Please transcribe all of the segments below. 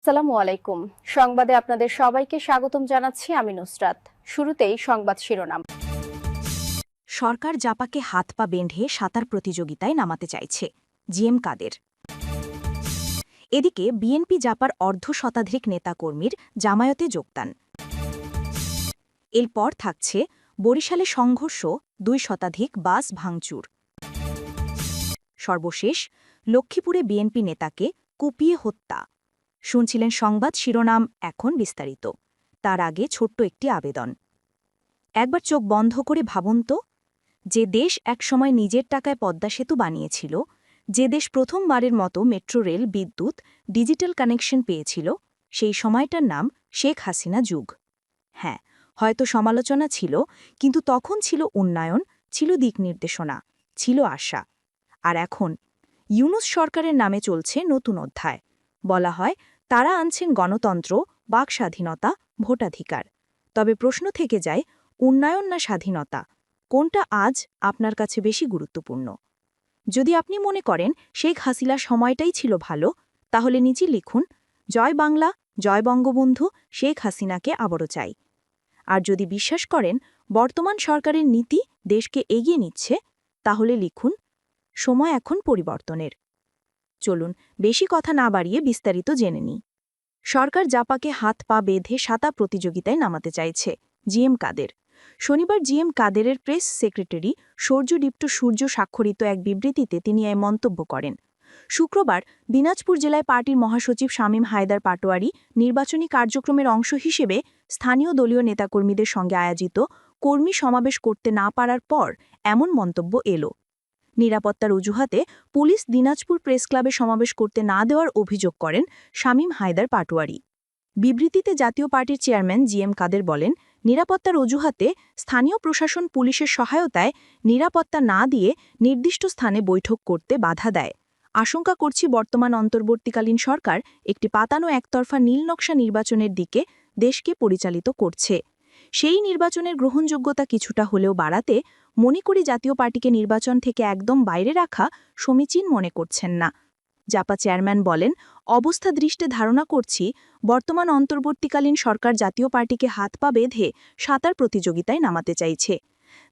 আসসালামু আলাইকুম। সংবাদে আপনাদের সবাইকে স্বাগতম জানাচ্ছি আমি নুসরাত। শুরুতেই সংবাদ শিরোনাম। সরকার জাপাকে হাত পা বেঁধে সাঁতার প্রতিযোগিতায় নামাতে চাইছে, জিএম কাদের। এদিকে বিএনপি জাপার অর্ধশতাধিক নেতাকর্মীর জামায়াতে যোগদান। এরপর থাকছে বরিশালে সংঘর্ষ, ২ শতাধিক বাস ভাঙচুর। সর্বশেষ লক্ষ্মীপুরে বিএনপি নেতাকে কুপিয়ে হত্যা। শুনছিলেন সংবাদ শিরোনাম, এখন বিস্তারিত। তার আগে ছোট্ট একটি আবেদন। একবার চোখ বন্ধ করে ভাবুন তো, যে দেশ একসময় নিজের টাকায় পদ্মা সেতু বানিয়েছিল, যে দেশ প্রথমবারের মতো মেট্রো রেল, বিদ্যুৎ, ডিজিটাল কানেকশন পেয়েছিল, সেই সময়টার নাম শেখ হাসিনা যুগ। হ্যাঁ, হয়তো সমালোচনা ছিল, কিন্তু তখন ছিল উন্নয়ন, ছিল দিক নির্দেশনা, ছিল আশা। আর এখন ইউনূস সরকারের নামে চলছে নতুন অধ্যায়। বলা হয় তারা আনছেন গণতন্ত্র, বাক স্বাধীনতা, ভোটাধিকার। তবে প্রশ্ন থেকে যায়, উন্নয়ন না স্বাধীনতা, কোনটা আজ আপনার কাছে বেশি গুরুত্বপূর্ণ? যদি আপনি মনে করেন শেখ হাসিনার সময়টাই ছিল ভালো, তাহলে নিচে লিখুন, জয় বাংলা, জয় বঙ্গবন্ধু, শেখ হাসিনাকে আবারও চাই। আর যদি বিশ্বাস করেন বর্তমান সরকারের নীতি দেশকে এগিয়ে নিচ্ছে, তাহলে লিখুন, সময় এখন পরিবর্তনের। চলুন বেশি কথা না বাড়িয়ে বিস্তারিত জেনে নিই। সরকার জাপাকে হাত পা বেঁধে সাঁতার প্রতিযোগিতায় নামাতে চাইছে, জিএম কাদের। শনিবার জিএম কাদেরের প্রেস সেক্রেটারি সূর্যদীপ্ত সূর্য স্বাক্ষরিত এক বিবৃতিতে তিনি এই মন্তব্য করেন। শুক্রবার দিনাজপুর জেলায় পার্টির মহাসচিব শামীম হায়দার পাটোয়ারি নির্বাচনী কার্যক্রমের অংশ হিসেবে স্থানীয় দলীয় নেতাকর্মীদের সঙ্গে আয়োজিত কর্মী সমাবেশ করতে না পারার পর এমন মন্তব্য এলো। নিরাপত্তার অজুহাতে পুলিশ দিনাজপুর প্রেস ক্লাবে সমাবেশ করতে না দেওয়ার অভিযোগ করেন শামীম হায়দার পাটোয়ারি। বিবৃতিতে জাতীয় পার্টির চেয়ারম্যান জিএম কাদের বলেন, নিরাপত্তার অজুহাতে স্থানীয় প্রশাসন পুলিশের সহায়তায় নিরাপত্তা না দিয়ে নির্দিষ্ট স্থানে বৈঠক করতে বাধা দেয়। আশঙ্কা করছি বর্তমান অন্তর্বর্তীকালীন সরকার একটি পাতানো একতরফা নীলনকশা নির্বাচনের দিকে দেশকে পরিচালিত করছে। সেই নির্বাচনের গ্রহণযোগ্যতা কিছুটা হলেও বাড়াতে মনে করি জাতীয় পার্টিকে নির্বাচন থেকে একদম বাইরে রাখা সমীচীন মনে করছেন না। জাপা চেয়ারম্যান বলেন, অবস্থা দৃষ্টে ধারণা করছি বর্তমান অন্তর্বর্তীকালীন সরকার জাতীয় পার্টিকে হাত পা বেঁধে সাঁতার প্রতিযোগিতায় নামাতে চাইছে।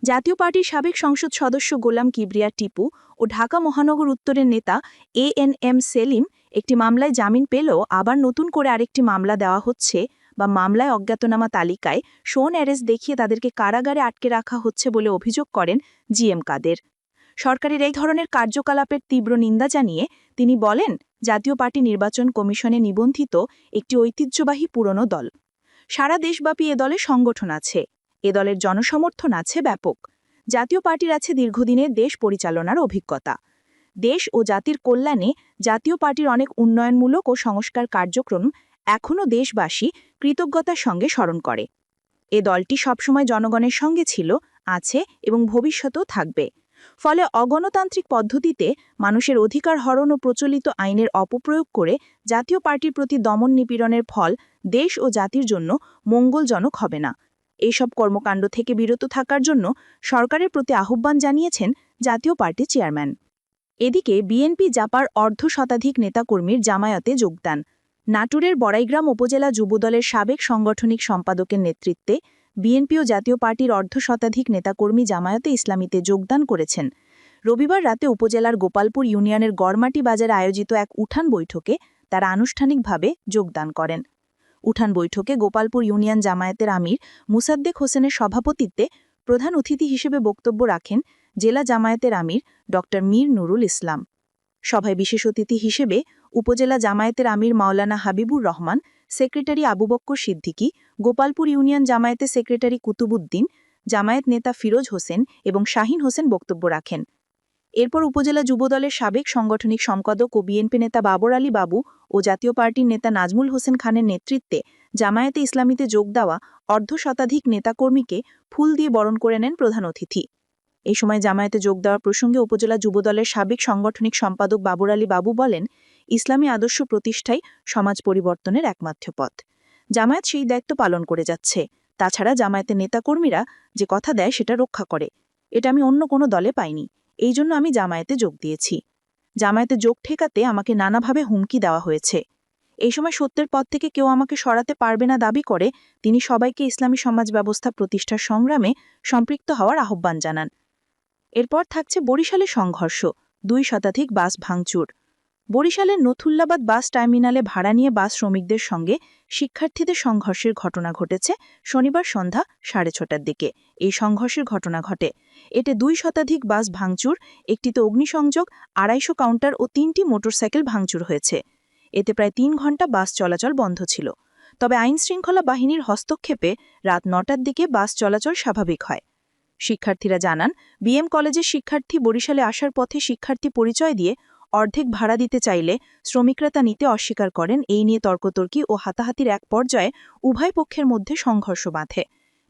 জাতীয় পার্টির সাবেক সংসদ সদস্য গোলাম কিবরিয়া টিপু ও ঢাকা মহানগর উত্তরের নেতা এএনএম সেলিম একটি মামলায় জামিন পেলেও আবার নতুন করে আরেকটি মামলা দেওয়া হচ্ছে, বা মামলায় অজ্ঞাতনামা তালিকায় শোন অ্যারেস্ট দেখিয়ে তাদেরকে কারাগারে আটকে রাখা হচ্ছে বলে অভিযোগ করেন জিএম কাদের। সরকারের এই ধরনের কার্যকলাপের তীব্র নিন্দা জানিয়ে তিনি বলেন, জাতীয় পার্টি নির্বাচন কমিশনে নিবন্ধিত একটি ঐতিহ্যবাহী পুরনো দল। সারা দেশব্যাপী এ দলে সংগঠন আছে, এ দলের জনসমর্থন আছে ব্যাপক। জাতীয় পার্টির আছে দীর্ঘদিনের দেশ পরিচালনার অভিজ্ঞতা। দেশ ও জাতির কল্যাণে জাতীয় পার্টির অনেক উন্নয়নমূলক ও সংস্কার কার্যক্রম এখনও দেশবাসী কৃতজ্ঞতার সঙ্গে স্মরণ করে। এ দলটি সবসময় জনগণের সঙ্গে ছিল, আছে এবং ভবিষ্যতেও থাকবে। ফলে অগণতান্ত্রিক পদ্ধতিতে মানুষের অধিকার হরণ ও প্রচলিত আইনের অপপ্রয়োগ করে জাতীয় পার্টির প্রতি দমন নিপীড়নের ফল দেশ ও জাতির জন্য মঙ্গলজনক হবে না। এইসব কর্মকাণ্ড থেকে বিরত থাকার জন্য সরকারের প্রতি আহ্বান জানিয়েছেন জাতীয় পার্টির চেয়ারম্যান। এদিকে বিএনপি জাপার অর্ধশতাধিক নেতাকর্মীর জামায়াতে যোগদান। নাটোরের বড়াইগ্রাম উপজেলা যুবদলের সাবেক সাংগঠনিক সম্পাদকের নেতৃত্বে বিএনপি ও জাতীয় পার্টির অর্ধশতাধিক নেতাকর্মী জামায়াতে ইসলামীতে যোগদান করেছেন। রবিবার রাতে উপজেলার গোপালপুর ইউনিয়নের গড়মাটি বাজারে আয়োজিত এক উঠান বৈঠকে তারা আনুষ্ঠানিকভাবে যোগদান করেন। উঠান বৈঠকে গোপালপুর ইউনিয়ন জামায়াতের আমির মুসাদ্দেক হোসেনের সভাপতিত্বে প্রধান অতিথি হিসেবে বক্তব্য রাখেন জেলা জামায়াতের আমির ড মীর নুরুল ইসলাম। সভায় বিশেষ অতিথি হিসেবে উপজেলা জামায়াতের আমির মাওলানা হাবিবুর রহমান, সেক্রেটারি আবু বক্কর সিদ্দিকী, গোপালপুর ইউনিয়ন জামায়াতের সেক্রেটারি কুতুবুদ্দিন, জামায়াত নেতা ফিরোজ হোসেন এবং শাহিন হোসেন বক্তব্য রাখেন। এরপর উপজেলা যুবদলের সাবেক সাংগঠনিক সম্পাদক ও বিএনপি নেতা বাবর আলী বাবু ও জাতীয় পার্টির নেতা নাজমুল হোসেন খানের নেতৃত্বে জামায়াতে ইসলামীতে যোগ দেওয়া অর্ধশতাধিক নেতাকর্মীকে ফুল দিয়ে বরণ করে নেন প্রধান অতিথি। এই সময় জামায়াতে যোগ দেওয়ার প্রসঙ্গে উপজেলা যুবদলের সাবেক সাংগঠনিক সম্পাদক বাবর আলী বাবু বলেন, ইসলামী আদর্শ প্রতিষ্ঠাই সমাজ পরিবর্তনের একমাত্র পথ। জামায়াত সেই দায়িত্ব পালন করে যাচ্ছে। তাছাড়া জামায়াতের নেতাকর্মীরা যে কথা দেয় সেটা রক্ষা করে। এটা আমি অন্য কোনো দলে পাইনি। এই জন্য আমি জামায়াতে যোগ দিয়েছি। জামায়াতে যোগ ঠেকাতে আমাকে নানাভাবে হুমকি দেওয়া হয়েছে। এই সময় সত্যের পথ থেকে কেউ আমাকে সরাতে পারবে না দাবি করে তিনি সবাইকে ইসলামী সমাজ ব্যবস্থা প্রতিষ্ঠার সংগ্রামে সম্পৃক্ত হওয়ার আহ্বান জানান। এরপর থাকছে বরিশালের সংঘর্ষ, 2 শতাধিক বাস ভাঙচুর। বরিশালের নথুল্লাবাদ বাস টার্মিনালে ভাড়া নিয়ে বাস শ্রমিকদের সঙ্গে শিক্ষার্থীদের সংঘর্ষের ঘটনা ঘটেছে শনিবার সন্ধ্যা 6:30টার দিকে। এই সংঘর্ষের ঘটনা ঘটে। এতে 2 শতাধিক বাস ভাঙচুর, একটিতে অগ্নিসংযোগ, 250 কাউন্টার ও 3টি মোটরসাইকেল ভাঙচুর হয়েছে। এতে প্রায় 3 ঘণ্টা বাস চলাচল বন্ধ ছিল। তবে আইনশৃঙ্খলা বাহিনীর হস্তক্ষেপে রাত 9টার দিকে বাস চলাচল স্বাভাবিক হয়। শিক্ষার্থীরা জানান, বিএম কলেজের শিক্ষার্থী বরিশালে আসার পথে শিক্ষার্থী পরিচয় দিয়ে অর্ধেক ভাড়া দিতে চাইলে শ্রমিকরা তা নিতে অস্বীকার করেন। এই নিয়ে তর্কতর্কি ও হাতাহাতির এক পর্যায়ে উভয় পক্ষের মধ্যে সংঘর্ষ বাধে।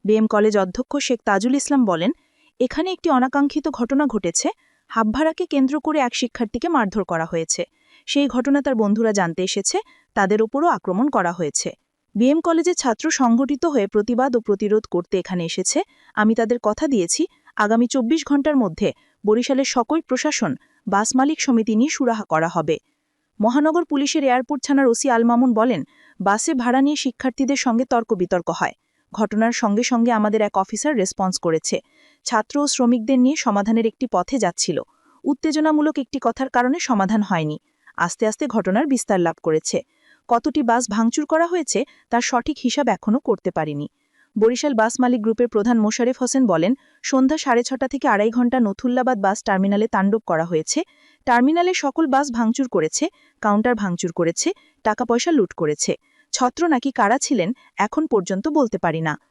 বিএম কলেজ অধ্যক্ষ শেখ তাজুল ইসলাম বলেন, এখানে একটি অনাকাঙ্ক্ষিত ঘটনা ঘটেছে। হাবভাড়াকে কেন্দ্র করে এক শিক্ষার্থীকে মারধর করা হয়েছে। সেই ঘটনা তার বন্ধুরা জানতে এসেছে, তাদের ওপরও আক্রমণ করা হয়েছে। বিএম কলেজের ছাত্র সংগঠিত হয়ে প্রতিবাদ ও প্রতিরোধ করতে এখানে এসেছে। আমি তাদের কথা দিয়েছি, আগামী 24 ঘণ্টার মধ্যে বরিশালের সকল প্রশাসন, বাস মালিক সমিতি নিয়ে সুরাহা করা হবে। মহানগর পুলিশের এয়ারপোর্ট থানার ওসি আল মামুন বলেন, বাসে ভাড়া নিয়ে শিক্ষার্থীদের সঙ্গে তর্ক-বিতর্ক হয়। ঘটনার সঙ্গে সঙ্গে আমাদের এক অফিসার রেসপন্স করেছে। ছাত্র ও শ্রমিকদের নিয়ে সমাধানের একটি পথে যাচ্ছিল। উত্তেজনামূলক একটি কথার কারণে সমাধান হয়নি। আস্তে আস্তে ঘটনার বিস্তার লাভ করেছে। কতটি বাস ভাঙচুর করা হয়েছে তার সঠিক হিসাব এখনও করতে পারিনি। বরিশাল বাস মালিক গ্রুপের প্রধান মোশারেফ হোসেন বলেন, সন্ধ্যা 6:30 থেকে 2.5 ঘণ্টা নথুল্লাবাদ বাস টার্মিনালে তাণ্ডব করা হয়েছে। টার্মিনালে সকল বাস ভাঙচুর করেছে, কাউন্টার ভাঙচুর করেছে, টাকা পয়সা লুট করেছে। ছত্র নাকি কারা ছিলেন এখন পর্যন্ত বলতে পারি না।